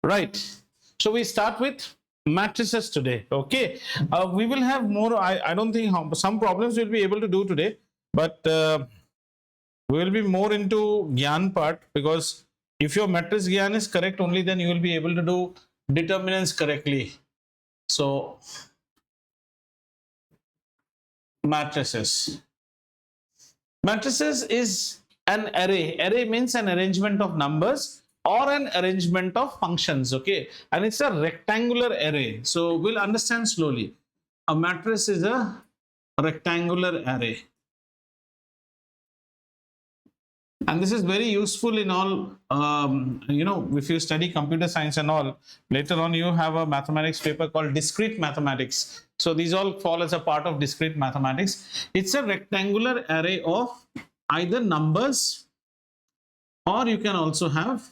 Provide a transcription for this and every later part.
Right. So we start with matrices today. Okay. We will have more. I don't think some problems we'll be able to do today, but we will be more into Gyan part, because if your matrix Gyan is correct, only then you will be able to do determinants correctly. So matrices. Matrices is an array. Array means an arrangement of numbers or an arrangement of functions. Okay. And it's a rectangular array. So we'll understand slowly. A matrix is a rectangular array. And this is very useful in all, if you study computer science and all, later on you have a mathematics paper called discrete mathematics. So these all fall as a part of discrete mathematics. It's a rectangular array of either numbers, or you can also have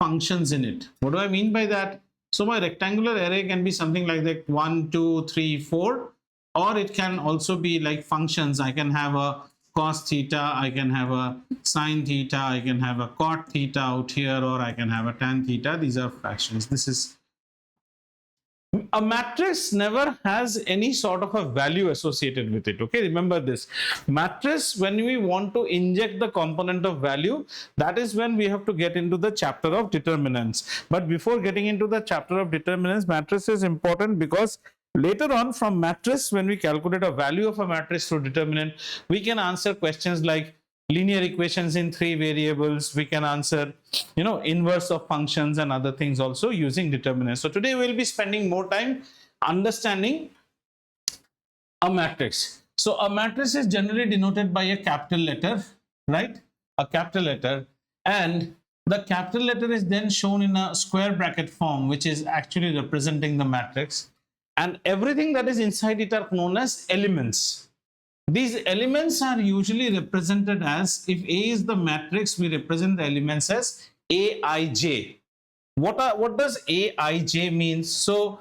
functions in it. What do I mean by that? So my rectangular array can be something like that: 1, 2, 3, 4, or it can also be like functions. I can have a cos theta, I can have a sine theta, I can have a cot theta out here, or I can have a tan theta. These are fractions. This is a matrix never has any sort of a value associated with it. Okay, remember this. Matrix, when we want to inject the component of value, that is when we have to get into the chapter of determinants. But before getting into the chapter of determinants, matrix is important, because later on from matrix, when we calculate a value of a matrix through determinant, we can answer questions like linear equations in 3 variables. We can answer, inverse of functions and other things also using determinants. So today we'll be spending more time understanding a matrix. So a matrix is generally denoted by a capital letter, right? A capital letter, and the capital letter is then shown in a square bracket form, which is actually representing the matrix, and everything that is inside it are known as elements. These elements are usually represented as, if A is the matrix, we represent the elements as Aij. What does Aij mean? So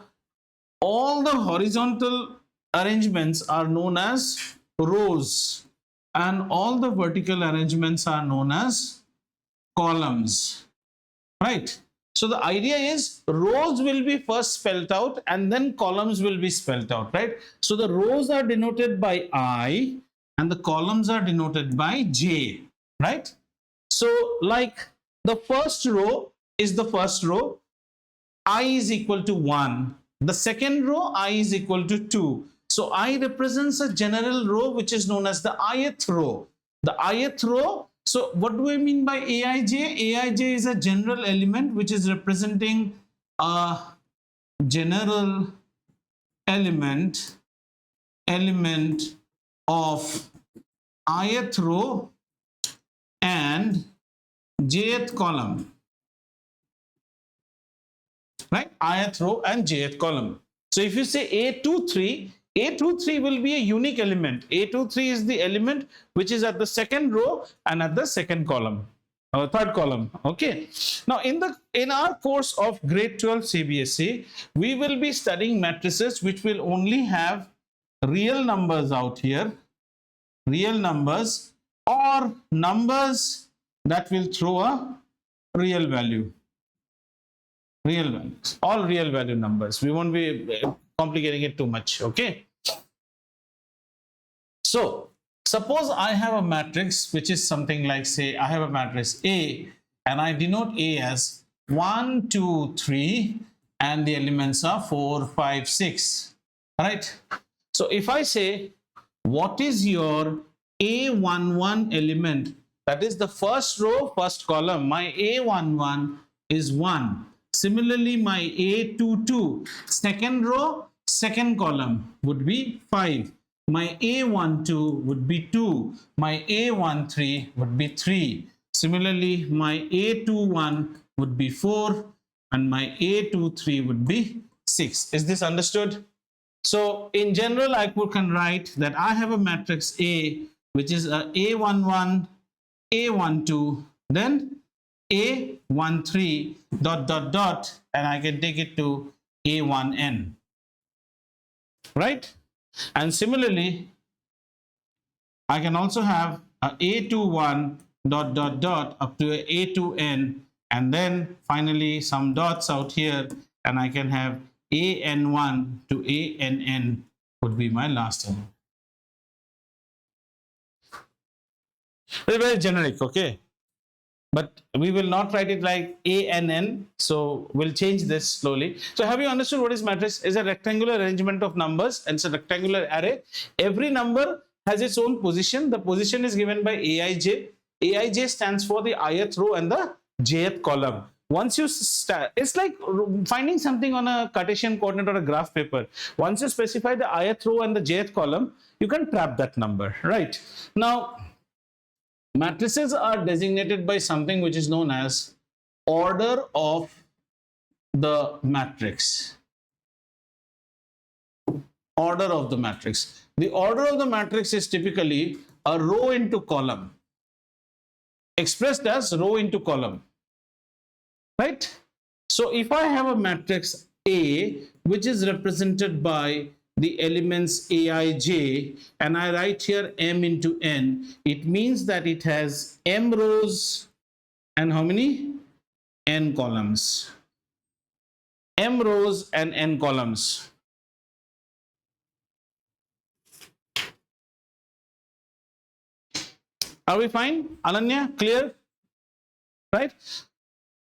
all the horizontal arrangements are known as rows, and all the vertical arrangements are known as columns, right? So the idea is rows will be first spelled out and then columns will be spelled out, right? So the rows are denoted by I and the columns are denoted by J, right? So like the first row is the first row, I is equal to 1. The second row, I is equal to 2. So I represents a general row which is known as the ith row. The ith row. So what do I mean by Aij? Aij is a general element which is representing a general element of ith row and jth column, right? Ith row and jth column. So if you say A23, A23 will be a unique element. A23 is the element which is at the second row and at the second column, or third column. Okay. Now in our course of grade 12 CBSE, we will be studying matrices which will only have real numbers out here, real numbers, or numbers that will throw a real value. Real values, all real value numbers. We won't be complicating it too much. Okay. So suppose I have a matrix which is something like, say I have a matrix A and I denote A as 1, 2, 3 and the elements are 4, 5, 6, right? So if I say what is your A11 element, that is the first row, first column, my A11 is 1. Similarly, my A22, second row, second column would be 5. My A12 would be 2. My A13 would be 3. Similarly, my A21 would be 4 and my A23 would be 6. Is this understood? So in general, I can write that I have a matrix A which is a A11, A12, then A13 ... and I can take it to A1n, right? And similarly, I can also have a A21 ... up to a A2n and then finally some dots out here, and I can have AN1 to ANN would be my last element. It's very generic, okay? But we will not write it like ANN, so we'll change this slowly. So have you understood what is matrix? Is a rectangular arrangement of numbers, and it's a rectangular array. Every number has its own position. The position is given by Aij. Aij stands for the ith row and the jth column. Once you start, it's like finding something on a Cartesian coordinate or a graph paper. Once you specify the ith row and the jth column, you can trap that number, right? Now, matrices are designated by something which is known as order of the matrix. Order of the matrix. The order of the matrix is typically a row into column, expressed as row into column, right? So if I have a matrix A which is represented by the elements Aij, and I write here m into n, it means that it has m rows and how many? N columns. M rows and n columns. Are we fine? Ananya, clear? Right?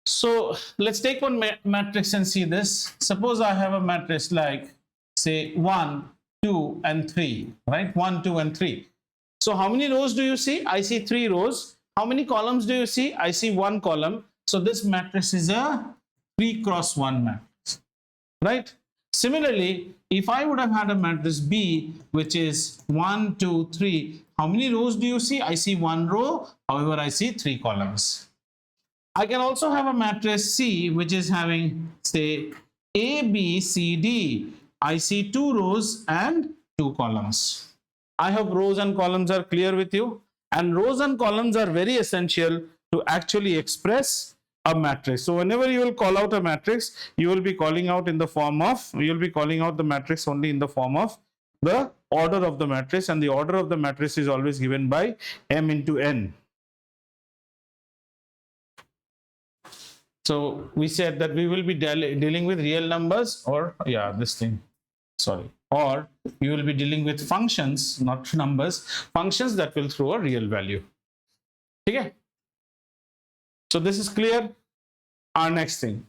So let's take one matrix and see this. Suppose I have a matrix like, say, 1, 2, and 3, right? 1, 2, and 3. So how many rows do you see? I see 3 rows. How many columns do you see? I see 1 column. So this matrix is a 3 cross 1 matrix, right? Similarly, if I would have had a matrix B, which is 1, 2, 3, how many rows do you see? I see 1 row. However, I see 3 columns. I can also have a matrix C, which is having, say, A, B, C, D. I see 2 rows and 2 columns. I hope rows and columns are clear with you. And rows and columns are very essential to actually express a matrix. So whenever you will call out a matrix, you will be calling out in the form of, you will be calling out the matrix only in the form of the order of the matrix, and the order of the matrix is always given by m into n. So we said that we will be dealing with real numbers, or or you will be dealing with functions, not numbers, functions that will throw a real value. Okay? So this is clear. Our next thing.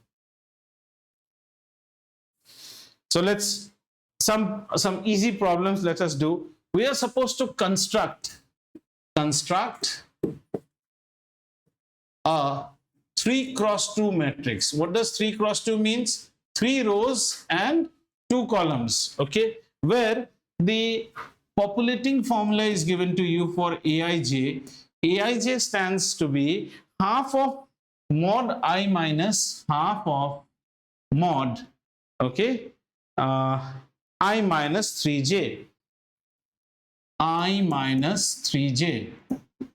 So let's some easy problems let us do. We are supposed to construct a 3 cross 2 matrix. What does 3 cross 2 means? 3 rows and 2 columns, okay, where the populating formula is given to you for Aij. Aij stands to be half of mod I minus half of mod, okay, I minus 3j. I minus 3j.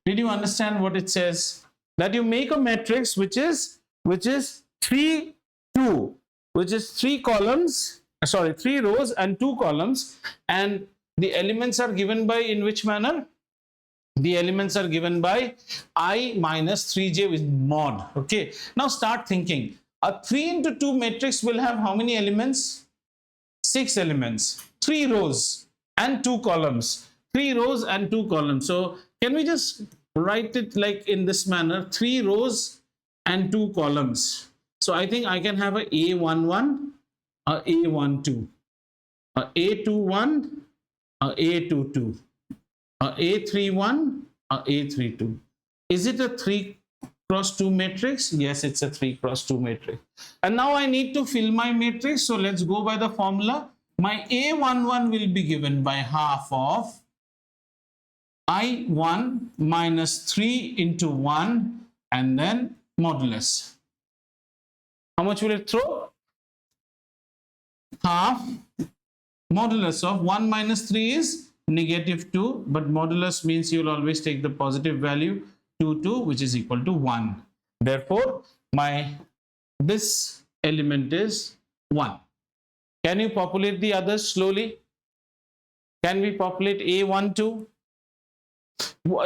Did you understand what it says? That you make a matrix which is 3, 2, which is 3 columns, sorry, 3 rows and 2 columns, and the elements are given by, in which manner? The elements are given by I minus 3j with mod. Okay, now start thinking. A 3 into 2 matrix will have how many elements? 6 elements, 3 rows and 2 columns. 3 rows and 2 columns. So can we just write it like in this manner? 3 rows and 2 columns. So I think I can have a A11, a A12, a A21, a A22, a A31, a A32. Is it a 3 cross 2 matrix? Yes, it's a 3 cross 2 matrix. And now I need to fill my matrix. So let's go by the formula. My A11 will be given by half of I1 minus 3 into 1 and then modulus. How much will it throw? Half. Modulus of 1 minus 3 is negative 2, but modulus means you will always take the positive value, 2, which is equal to 1. Therefore, this element is 1. Can you populate the others slowly? Can we populate A12?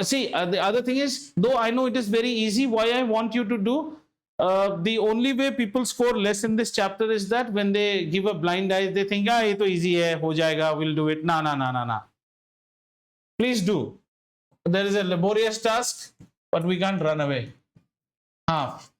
See, the other thing is, though I know it is very easy, why I want you to do, the only way people score less in this chapter is that when they give a blind eye, they think, ah, ये तो easy है, हो जाएगा, we'll do it. No, no, no, no, no. Please do. There is a laborious task, but we can't run away. Half.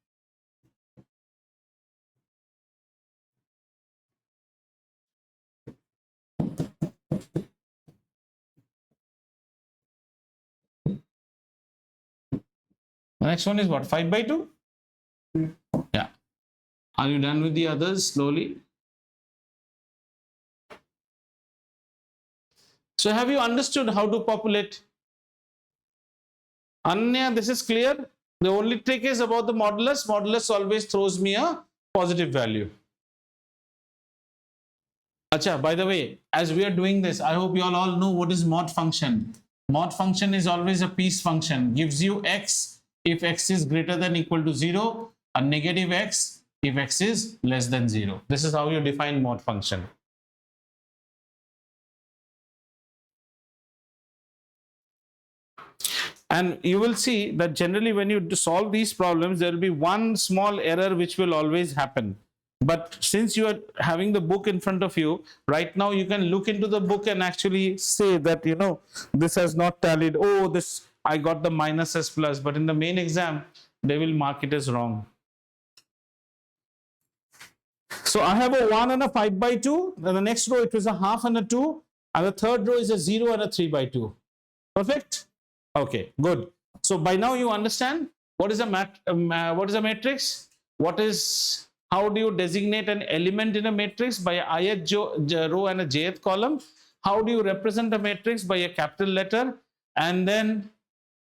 The next one is what? 5 by 2? Yeah. Are you done with the others slowly? So have you understood how to populate? Anya, this is clear. The only trick is about the modulus. Modulus always throws me a positive value. Acha, by the way, as we are doing this, I hope you all know what is mod function. Mod function is always a piece function. Gives you x if x is greater than equal to 0, a negative x if x is less than 0. This is how you define mod function. And you will see that generally when you solve these problems, there will be one small error which will always happen. But since you are having the book in front of you, right now you can look into the book and actually say that, you know, this has not tallied. Oh, this, I got the minus S plus, but in the main exam, they will mark it as wrong. So I have a 1 and a 5 by 2. Then the next row, it was a half and a 2. And the third row is a 0 and a 3 by 2. Perfect? Okay, good. So by now you understand what is a matrix? How do you designate an element in a matrix by a ith row and a jth column? How do you represent a matrix by a capital letter? And then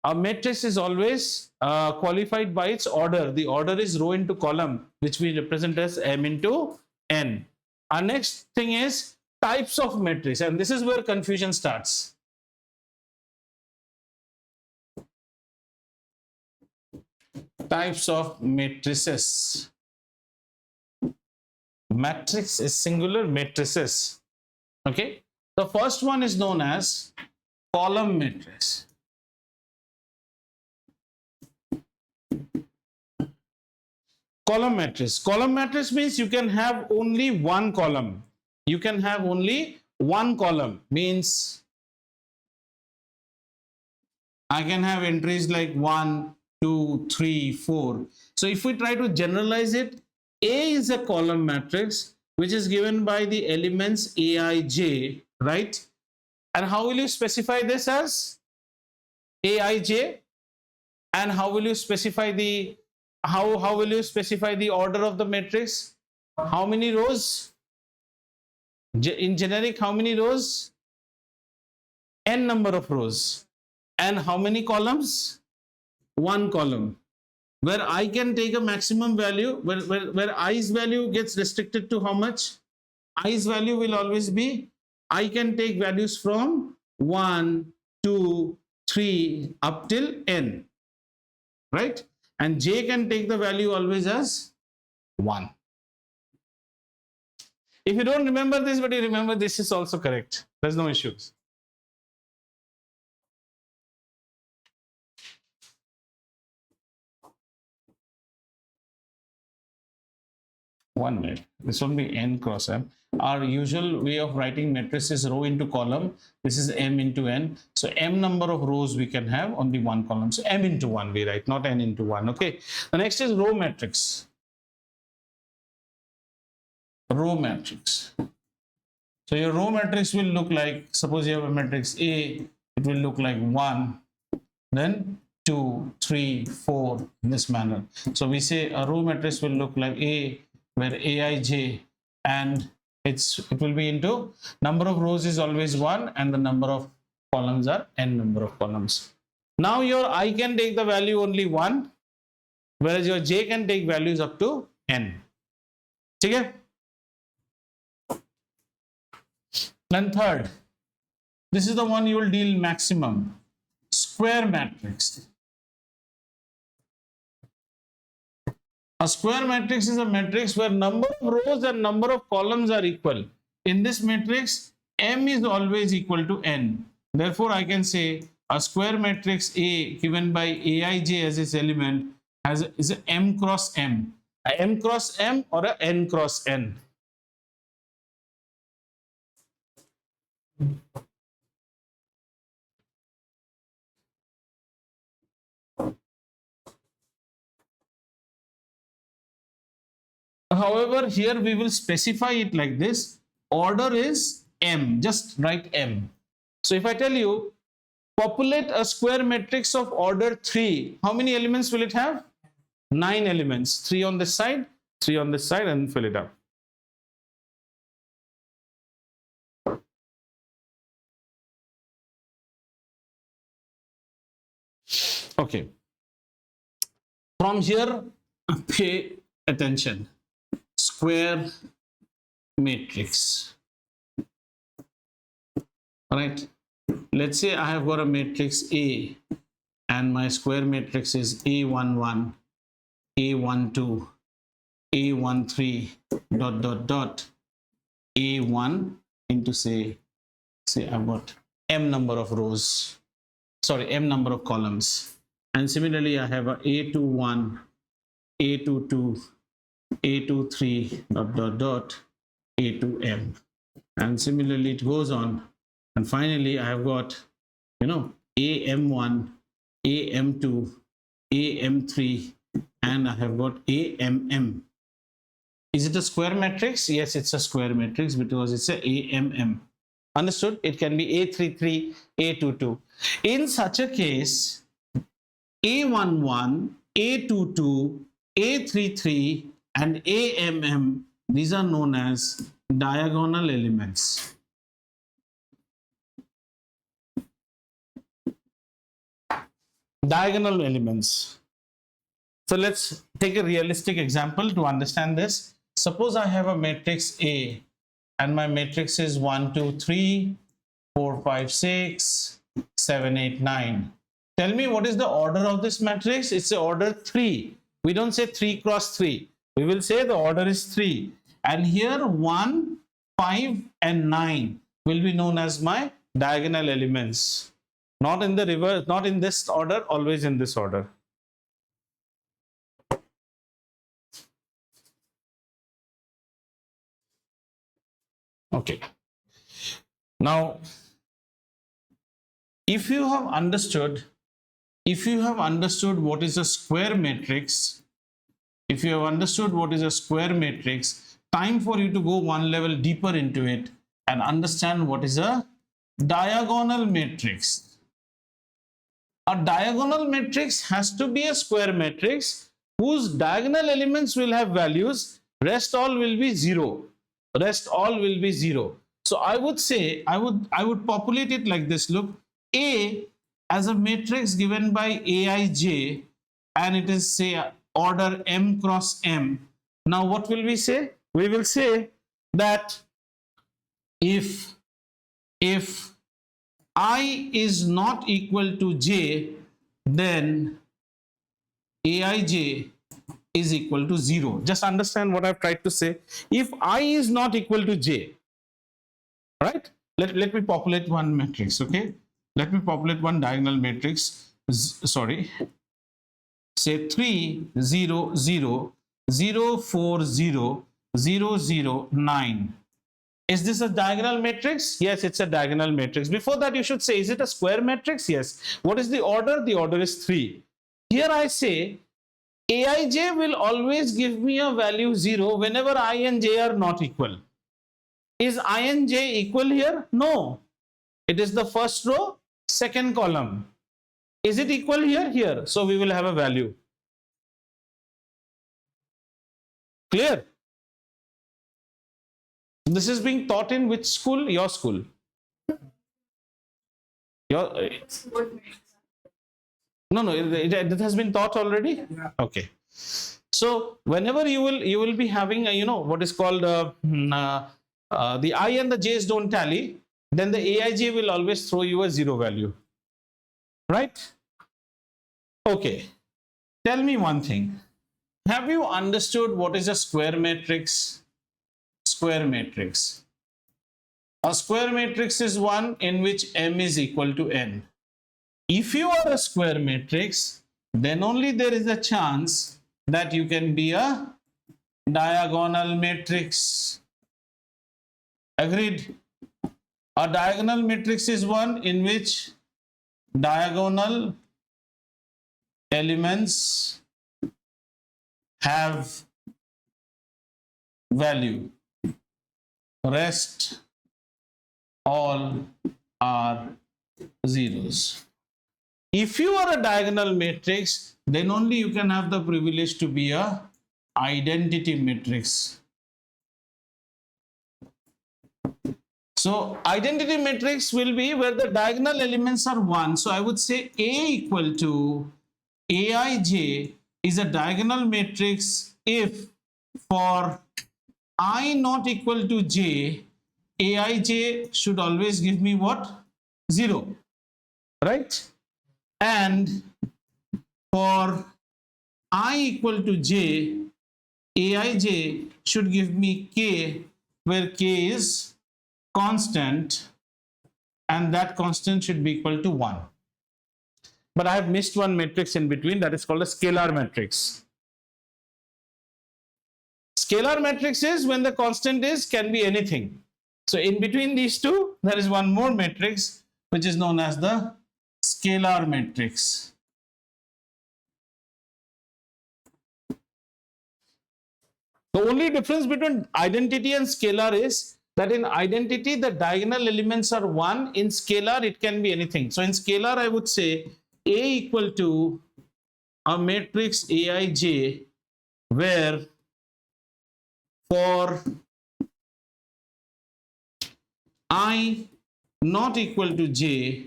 a matrix is always qualified by its order. The order is row into column, which we represent as m into n. Our next thing is types of matrix, and this is where confusion starts. Types of matrices. Matrix is singular, matrices. Okay. The first one is known as column matrix. Column matrix. Column matrix means you can have only one column. You can have only one column. Means I can have entries like 1, 2, 3, 4. So if we try to generalize it, A is a column matrix which is given by the elements Aij, right? And how will you specify this as Aij? And how will you specify the how will you specify the order of the matrix? How many rows? In generic, how many rows? N number of rows. And how many columns? One column. Where I can take a maximum value, where i's value gets restricted to how much? I's value will always be, I can take values from 1, 2, 3 up till n, right? And j can take the value always as 1. If you don't remember this, but you remember this is also correct. There's no issues. One minute. This will be n cross m. Our usual way of writing matrix is row into column. This is m into n. So m number of rows we can have on the one column. So m into 1 we write, not n into 1. Okay. The next is row matrix. Row matrix. So your row matrix will look like, suppose you have a matrix A, it will look like 1, then 2, 3, 4 in this manner. So we say a row matrix will look like A, where Aij, and it will be into number of rows is always 1 and the number of columns are n number of columns. Now your I can take the value only 1, whereas your j can take values up to n. Okay? Then third, this is the one you will deal maximum, square matrix. A square matrix is a matrix where number of rows and number of columns are equal. In this matrix, m is always equal to n. Therefore, I can say a square matrix A given by Aij as its element is a M cross M. A M cross M or a N cross N? However, here we will specify it like this. Order is M, just write M. So if I tell you, populate a square matrix of order 3, how many elements will it have? 9 elements. 3 on this side, 3 on this side, and fill it up. Okay. From here, pay attention. Square matrix. All right. Let's say I have got a matrix A and my square matrix is A11, A12, A13, dot, dot, dot, A1 into say I've got M number of rows, sorry, M number of columns. And similarly, I have a A21, A22, A23, dot, dot, dot, A2M. And similarly, it goes on. And finally, I have got, AM1, AM2, AM3, and I have got AMM. Is it a square matrix? Yes, it's a square matrix because it's a AMM. Understood? It can be A33, A22. In such a case, A11, A22, A33, and AMM, these are known as diagonal elements. Diagonal elements. So let's take a realistic example to understand this. Suppose I have a matrix A and my matrix is 1, 2, 3, 4, 5, 6, 7, 8, 9. Tell me what is the order of this matrix? It's the order 3. We don't say 3 cross 3. We will say the order is 3. And here 1, 5, and 9 will be known as my diagonal elements. Not in the reverse, not in this order, always in this order. Okay. Now, if you have understood what is a square matrix, time for you to go one level deeper into it and understand what is a diagonal matrix. A diagonal matrix has to be a square matrix whose diagonal elements will have values, rest all will be 0. Rest all will be 0. So I would say, I would populate it like this. Look, A as a matrix given by Aij, and it is say order M cross M. Now what will we say? We will say that if I is not equal to j, then Aij is equal to 0. Just understand what I've tried to say. If I is not equal to j, right? Let me populate one matrix, okay? Let me populate one diagonal matrix. Sorry. Say 3, 0, 0, 0, 4, 0, 0, 0, 9. Is this a diagonal matrix? Yes, it's a diagonal matrix. Before that, you should say, is it a square matrix? Yes. What is the order? The order is 3. Here I say, Aij will always give me a value 0 whenever I and j are not equal. Is I and j equal here? No. It is the first row, second column. Is it equal here? Here. So we will have a value. Clear? This is being taught in which school? Your school. No, it has been taught already. Yeah. Okay. So whenever you will be having a, what is called the I and the j's don't tally, then the Aij will always throw you a 0 value, right? Okay. Tell me one thing. Have you understood what is a square matrix? Square matrix. A square matrix is one in which M is equal to N. If you are a square matrix, then only there is a chance that you can be a diagonal matrix. Agreed? A diagonal matrix is one in which diagonal elements have value. Rest all are zeros. If you are a diagonal matrix, then only you can have the privilege to be a identity matrix. So identity matrix will be where the diagonal elements are 1. So I would say A equal to Aij is a diagonal matrix if for I not equal to j, Aij should always give me what? 0, right? And for I equal to j, Aij should give me k, where k is constant, and that constant should be equal to 1. But I have missed one matrix in between, that is called a scalar matrix. Scalar matrix is when the constant is can be anything. So in between these two, there is one more matrix which is known as the scalar matrix. The only difference between identity and scalar is that in identity the diagonal elements are 1, in scalar it can be anything. So in scalar I would say A equal to a matrix Aij where for I not equal to j,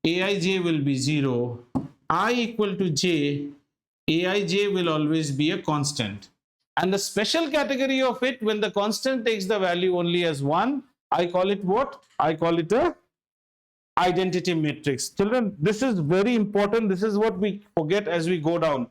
Aij will be 0, I equal to j, Aij will always be a constant. And the special category of it, when the constant takes the value only as 1, I call it what? I call it a identity matrix. Children, this is very important. This is what we forget as we go down.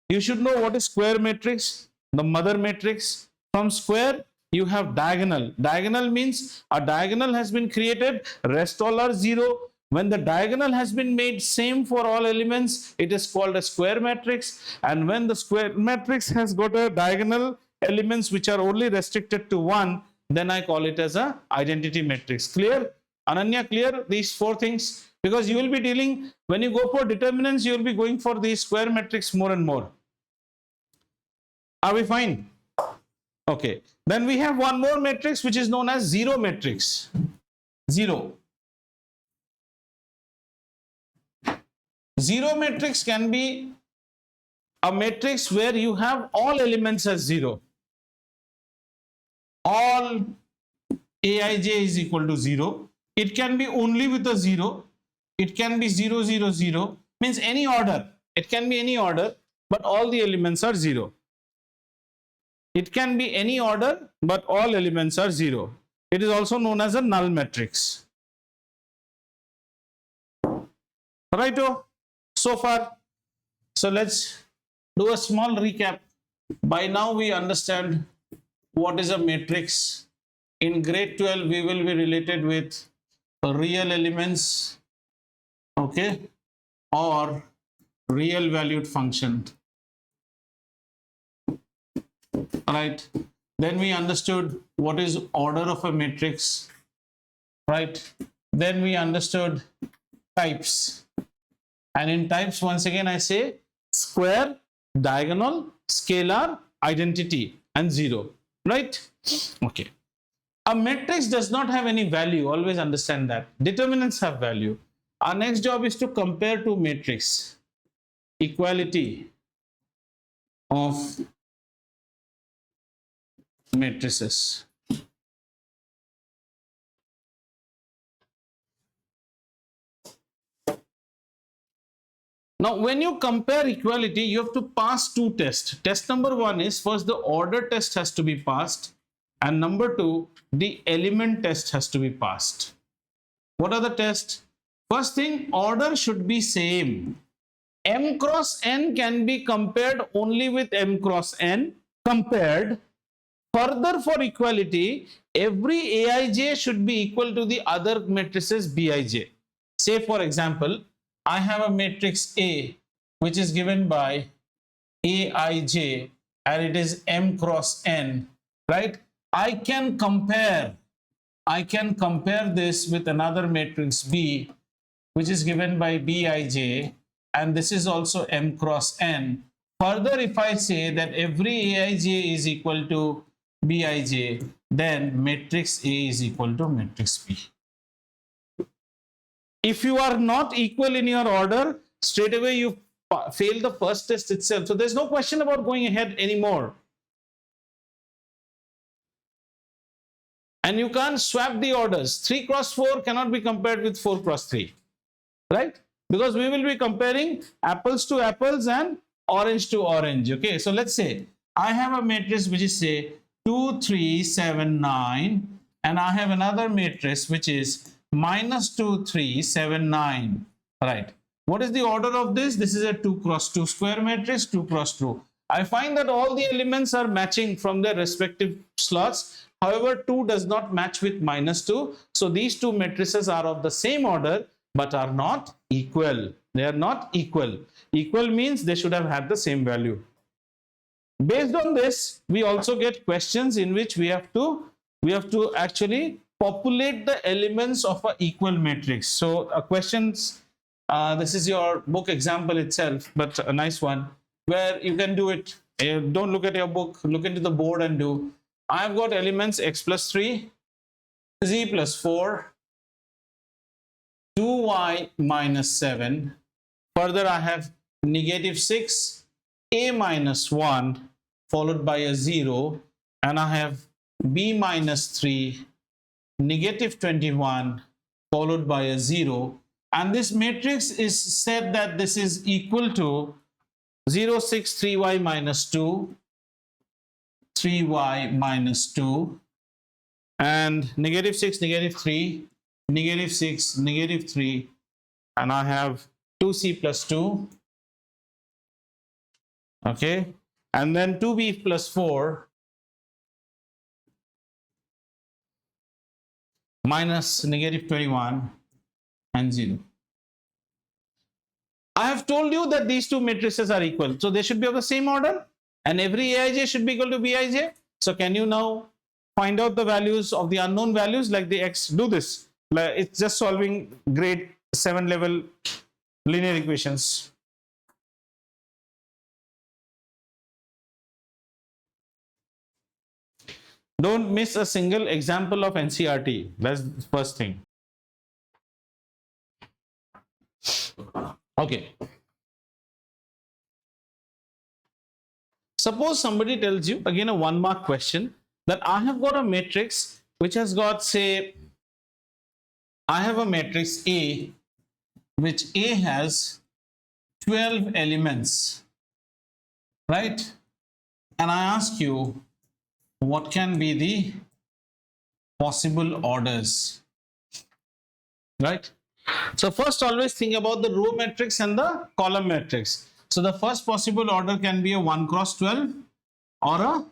You should know what is square matrix, the mother matrix. From square, you have diagonal. Diagonal means a diagonal has been created, rest all are 0. When the diagonal has been made same for all elements, it is called a square matrix. And when the square matrix has got a diagonal elements which are only restricted to 1, then I call it as a identity matrix. Clear? Ananya, clear these 4 things? Because you will be dealing, when you go for determinants, you will be going for the square matrix more and more. Are we fine? Okay. Then we have one more matrix which is known as zero matrix. Zero. Zero matrix can be a matrix where you have all elements as 0. All Aij is equal to 0. It can be only with a 0. It can be 0, 0, 0. Means any order. It can be any order, but all the elements are 0. It can be any order, but all elements are 0. It is also known as a null matrix. Righto? So far. So let's do a small recap. By now we understand what is a matrix. In grade 12 we will be related with real elements, okay, or real valued function. Right. Then we understood what is order of a matrix. Right. Then we understood types. And in types, once again, I say square, diagonal, scalar, identity, and 0. Right? Okay. A matrix does not have any value. Always understand that. Determinants have value. Our next job is to compare two matrices. Equality of matrices. Now, when you compare equality, you have to pass two tests. Test number 1 is first the order test has to be passed, and number 2, the element test has to be passed. What are the tests? First thing, order should be same. M cross n can be compared only with M cross n. Compared. Further, for equality, every Aij should be equal to the other matrices Bij. Say for example, I have a matrix A which is given by Aij, and it is M cross N, right? I can compare this with another matrix B, which is given by Bij, and this is also M cross N. Further, if I say that every Aij is equal to Bij, then matrix A is equal to matrix B. If you are not equal in your order, straight away you fail the first test itself. So there's no question about going ahead anymore. And you can't swap the orders. 3 cross 4 cannot be compared with 4 cross 3, right? Because we will be comparing apples to apples and orange to orange. Okay, so let's say I have a matrix which is say 2, 3, 7, 9, and I have another matrix which is minus 2, 3, 7, 9. Right. What is the order of this? This is a 2 cross 2 square matrix, 2 cross 2. I find that all the elements are matching from their respective slots. However, 2 does not match with minus 2. So these two matrices are of the same order but are not equal. They are not equal. Equal means they should have had the same value. Based on this, we also get questions in which we have to actually populate the elements of an equal matrix. So questions, this is your book example itself, but a nice one where you can do it. Don't look at your book, look into the board and do. I've got elements x plus 3, z plus 4, 2y minus 7. Further, I have negative 6, a minus 1 followed by a 0, and I have b minus 3, negative 21 followed by a 0. And this matrix is said that this is equal to 0, 6, 3y minus 2, 3y minus 2, and negative 6, negative 3, negative 6, negative 3, and I have 2c plus 2, okay, and then 2b plus 4 minus negative 21 and 0. I have told you that these two matrices are equal, so they should be of the same order, and every Aij should be equal to Bij. So can you now find out the values of the unknown values like the x? Do this. It's just solving grade 7 level linear equations. Don't miss a single example of NCERT. That's the first thing. Okay. Suppose somebody tells you, again a 1 mark question, that I have got a matrix which has got, say, I have a matrix A, which A has 12 elements, right? And I ask you, what can be the possible orders, right? So first, always think about the row matrix and the column matrix. So the first possible order can be a 1 cross 12 or a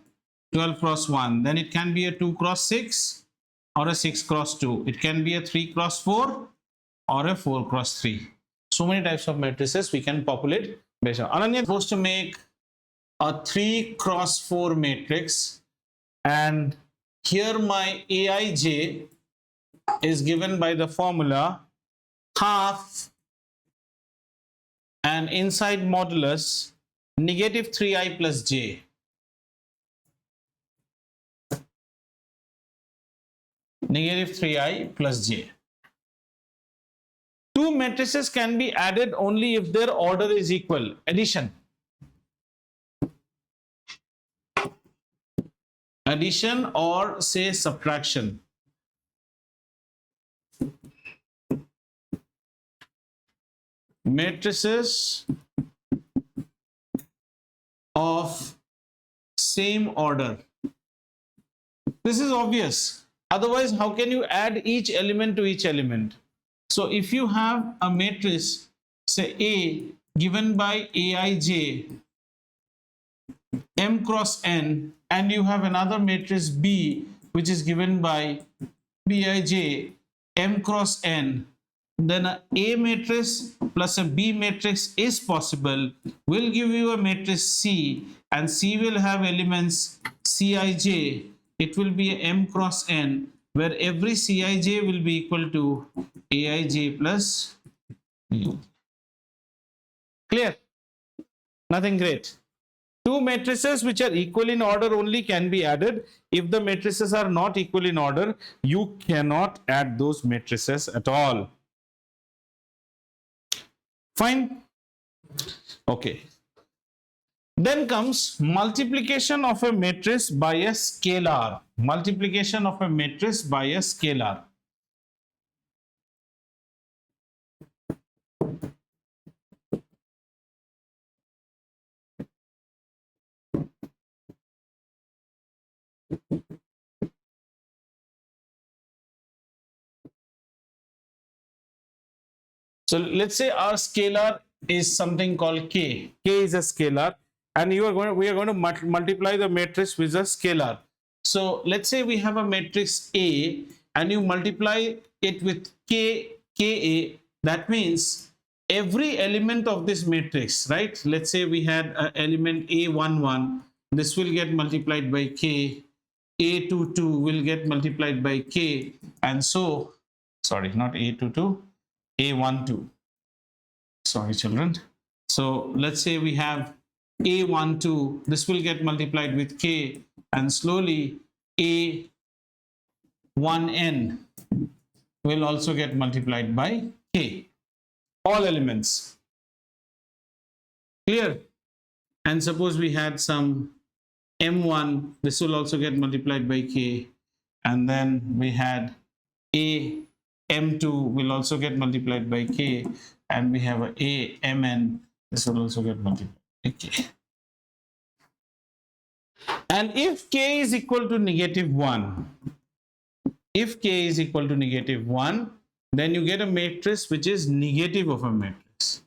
12 cross 1. Then it can be a 2 cross 6 or a 6 cross 2. It can be a 3 cross 4 or a 4 cross 3. So many types of matrices we can populate based on. Ananya is supposed to make a 3 cross 4 matrix, and here my Aij is given by the formula half and inside modulus negative 3i plus j. Negative 3i plus j. Two matrices can be added only if their order is equal. Addition. Addition or say subtraction. Matrices of same order. This is obvious. Otherwise, how can you add each element to each element? So if you have a matrix, say A, given by Aij m cross n, and you have another matrix B which is given by Bij m cross n, then a matrix plus a B matrix is possible, will give you a matrix C, and C will have elements Cij. It will be M cross N, where every Cij will be equal to Aij plus U. Clear? Nothing great. Two matrices which are equal in order only can be added. If the matrices are not equal in order, you cannot add those matrices at all. Fine. Okay. Then comes multiplication of a matrix by a scalar. Multiplication of a matrix by a scalar. So let's say our scalar is something called k. K is a scalar, and we are going to multiply the matrix with a scalar. So let's say we have a matrix A, and you multiply it with Ka. That means every element of this matrix, right? Let's say we had an element A11. This will get multiplied by K. A22 will get multiplied by K, and so, sorry, not A22. A12. Sorry, children. So let's say we have A12. This will get multiplied with K, and slowly A1n will also get multiplied by K. All elements. Clear? And suppose we had some M1. This will also get multiplied by K. And then we had M2 will also get multiplied by K, and we have a Mn. This will also get multiplied by K. And if K is equal to -1, if K is equal to -1, then you get a matrix which is negative of a matrix.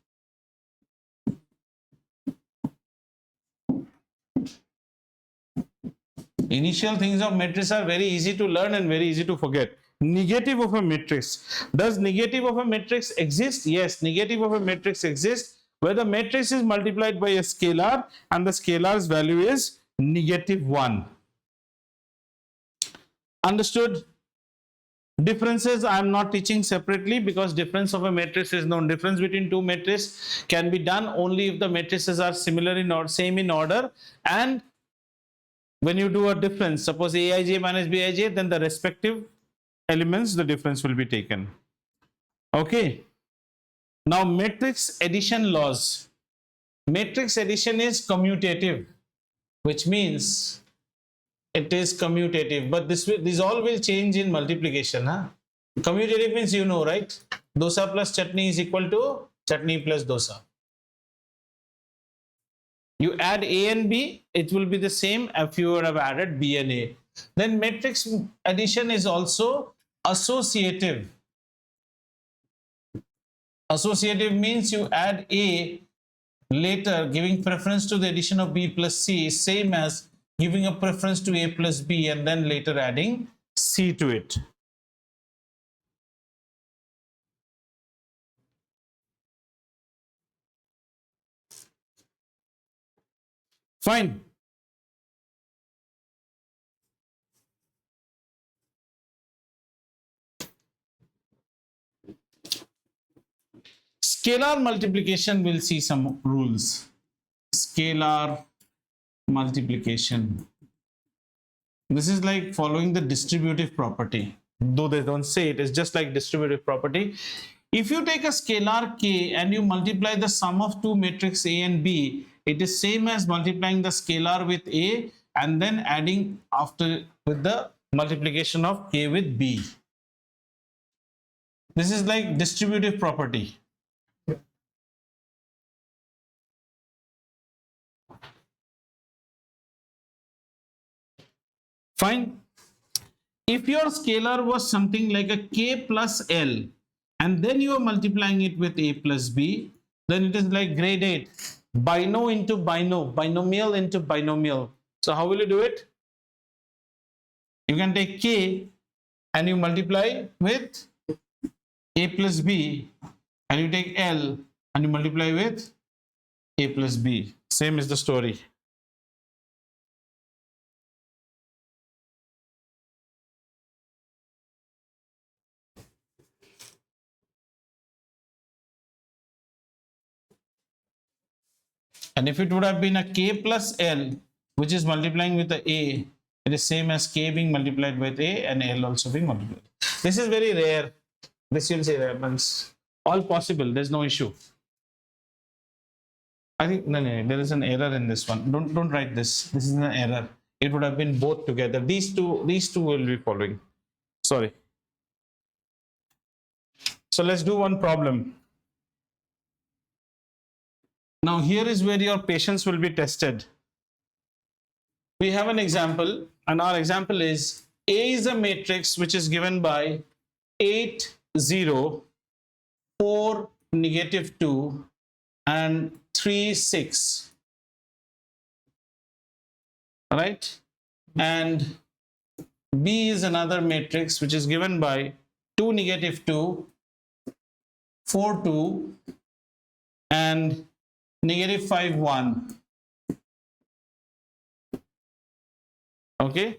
Initial things of matrix are very easy to learn and very easy to forget. Negative of a matrix. Does negative of a matrix exist? Yes, negative of a matrix exists, where the matrix is multiplied by a scalar and the scalar's value is -1. Understood? Differences I am not teaching separately, because difference of a matrix is known. Difference between two matrices can be done only if the matrices are similar in or same in order, and when you do a difference, suppose Aij minus Bij, then the respective elements, the difference will be taken. Okay. Now matrix addition laws. Matrix addition is commutative, which means it is commutative, but these all will change in multiplication. Commutative means, you know, right? Dosa plus chutney is equal to chutney plus dosa. You add A and B, it will be the same if you would have added B and A. Then matrix addition is also associative. Associative means you add A later, giving preference to the addition of B plus C, same as giving a preference to A plus B and then later adding C to it. Fine. Scalar multiplication, will see some rules. Scalar multiplication. This is like following the distributive property. Though they don't say it, it's just like distributive property. If you take a scalar k and you multiply the sum of two matrices A and B, it is same as multiplying the scalar with A and then adding after with the multiplication of k with B. This is like distributive property. Fine. If your scalar was something like a k plus L and then you are multiplying it with A plus B, then it is like grade 8. Bino into bino, binomial into binomial. So how will you do it? You can take k and you multiply with A plus B, and you take L and you multiply with A plus B. Same is the story. And if it would have been a K plus L, which is multiplying with the A, it is same as K being multiplied with A and L also being multiplied. This is very rare. This you'll say happens. All possible. There's no issue. I think no, there is an error in this one. Don't write this. This is an error. It would have been both together. These two will be following. Sorry. So let's do one problem. Now here is where your patience will be tested. We have an example, and our example is A is a matrix which is given by 8, 0, 4, negative 2, and 3, 6. All right? And B is another matrix which is given by 2, negative 2, 4, 2, and negative 5, 1. Okay?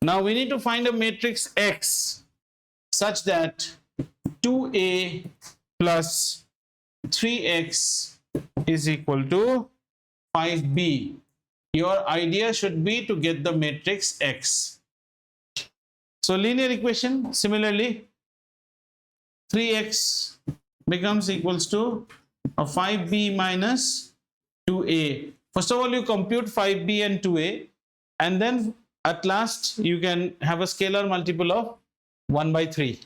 Now we need to find a matrix X such that 2A plus 3X is equal to 5B. Your idea should be to get the matrix X. So linear equation, similarly, 3X becomes equals to a 5B minus 2A. First of all, you compute 5B and 2A, and then at last you can have a scalar multiple of 1 by 3.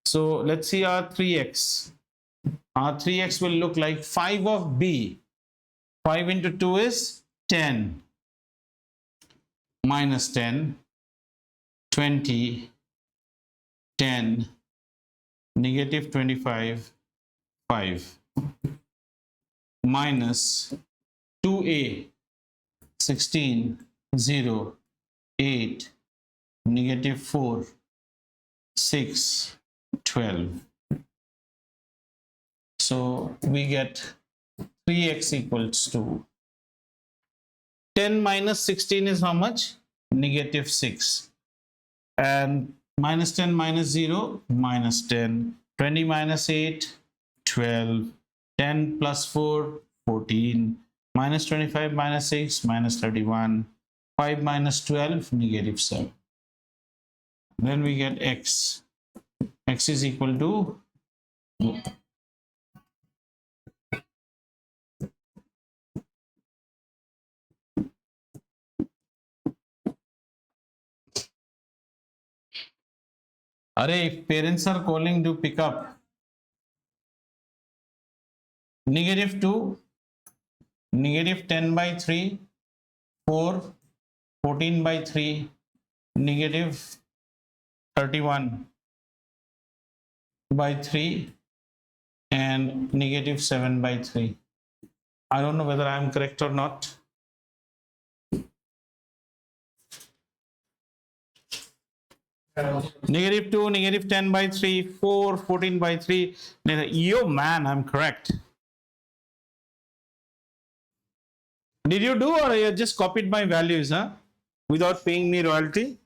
So let's see our 3x. Our 3x will look like 5 of B. 5 into 2 is 10. Minus 10, 20, 10, negative 25, 5. Minus 2A, 16, 0, 8, negative 4, 6, 12. So we get 3x equals to 10 minus 16 is how much? Negative 6. And minus 10 minus 0, minus 10. 20 minus 8, 12. 10 plus 4, 14. Minus 25 minus 6, minus 31. 5 minus 12, negative 7. Then we get x. X is equal to if parents are calling, do pick up. Negative 2, negative 10 by 3, 4, 14 by 3, negative 31 by 3, and negative 7 by 3. I don't know whether I am correct or not. Negative 2, negative 10 by 3, 4, 14 by 3. Yo, man, I'm correct. Did you do, or you just copied my values, huh? Without paying me royalty?